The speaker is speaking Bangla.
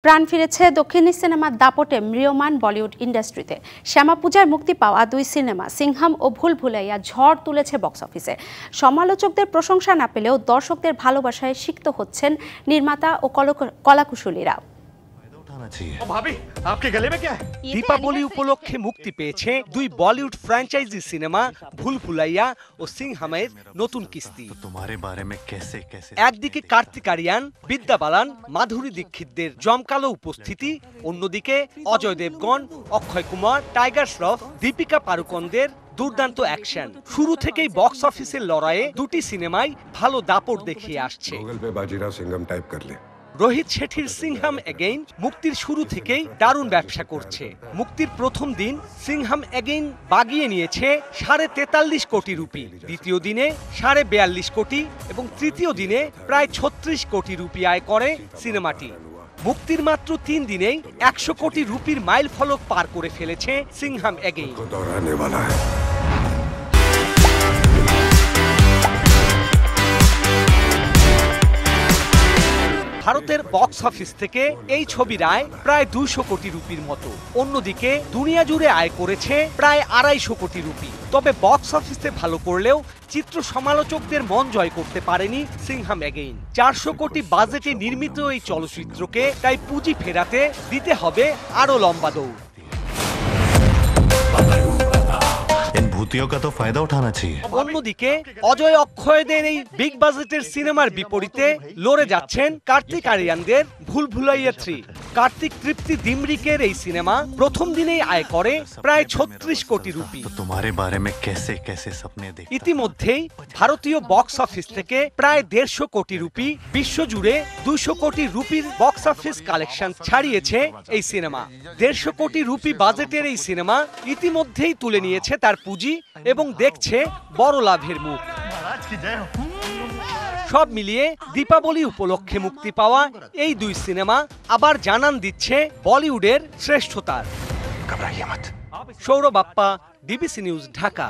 প্রাণ ফিরেছে দক্ষিণী সিনেমার দাপটে ম্রিয়মান বলিউড ইন্ডাস্ট্রিতে। শ্যামা পূজায় মুক্তি পাওয়া দুই সিনেমা সিংহাম ও ভুল ভুলাইয়া ঝড় তুলেছে বক্স অফিসে। সমালোচকদের প্রশংসা না পেলেও দর্শকদের ভালোবাসায় সিক্ত হচ্ছেন নির্মাতা ও কলাকুশলীরা। দীপাবলি উপলক্ষে মুক্তি পেয়েছে দুই বলিউড ফ্র্যাঞ্চাইজি সিনেমা ভুল ভুলাইয়া ও সিংহামের নতুন কিস্তি। একদিকে কার্তিক আরিয়ান, বিদ্যা বালান, মাধুরী দীক্ষিতদের জমকালো উপস্থিতি, অন্যদিকে অজয় দেবগন, অক্ষয় কুমার, টাইগার শ্রফ, দীপিকা পাড়ুকোনদের দুর্দান্ত অ্যাকশন। শুরু থেকেই বক্স অফিসের লড়াইয়ে দুটি সিনেমাই ভালো দাপট দেখিয়ে আসছে। রোহিত শেঠির সিংহাম এগেইন মুক্তির শুরু থেকেই দারুণ ব্যবসা করছে। মুক্তির প্রথম দিন সিংহাম এগেইন বাগিয়ে নিয়েছে 43.5 কোটি রুপি, দ্বিতীয় দিনে 42.5 কোটি এবং তৃতীয় দিনে প্রায় 36 কোটি রুপি আয় করে সিনেমাটি। মুক্তির মাত্র 3 দিনেই 100 কোটি রুপির মাইল ফলক পার করে ফেলেছে সিংহাম এগেইন। ভারতের বক্স অফিস থেকে এই ছবির আয় প্রায় 200 কোটি রুপির মতো। অন্যদিকে দুনিয়া জুড়ে আয় করেছে প্রায় 250 কোটি রুপি। তবে বক্স অফিসে ভালো করলেও চিত্র সমালোচকদের মন জয় করতে পারেনি সিংহাম এগেইন। 400 কোটি বাজেটে নির্মিত এই চলচ্চিত্রকে তাই পুঁজি ফেরাতে দিতে হবে আরো লম্বা দৌড়। অন্যদিকে অজয় অক্ষয়দের এই বিগ বাজেটের সিনেমার বিপরীতে লড়ে যাচ্ছেন কার্তিক আরিয়ানদের ভুল ভুলাইয়া 3। কার্তিক তৃপ্তি দিমরিকের এই সিনেমা প্রথম দিনেই আয় করে প্রায় 36 কোটি রুপি। ইতিমধ্যেই ভারতীয় বক্স অফিস থেকে প্রায় 150 কোটি রুপি, বিশ্বজুড়ে 200 কোটি রুপির বক্স অফিস কালেকশন ছাড়িয়েছে এই সিনেমা। 150 কোটি রুপি বাজেটের এই সিনেমা ইতিমধ্যেই তুলে নিয়েছে তার পুঁজি এবং দেখছে বড় লাভের মুখ। সব মিলিয়ে দীপাবলি উপলক্ষে মুক্তি পাওয়া এই দুই সিনেমা আবার জানান দিচ্ছে বলিউডের শ্রেষ্ঠতার। Sourav Bappa, DBC news, Dhaka.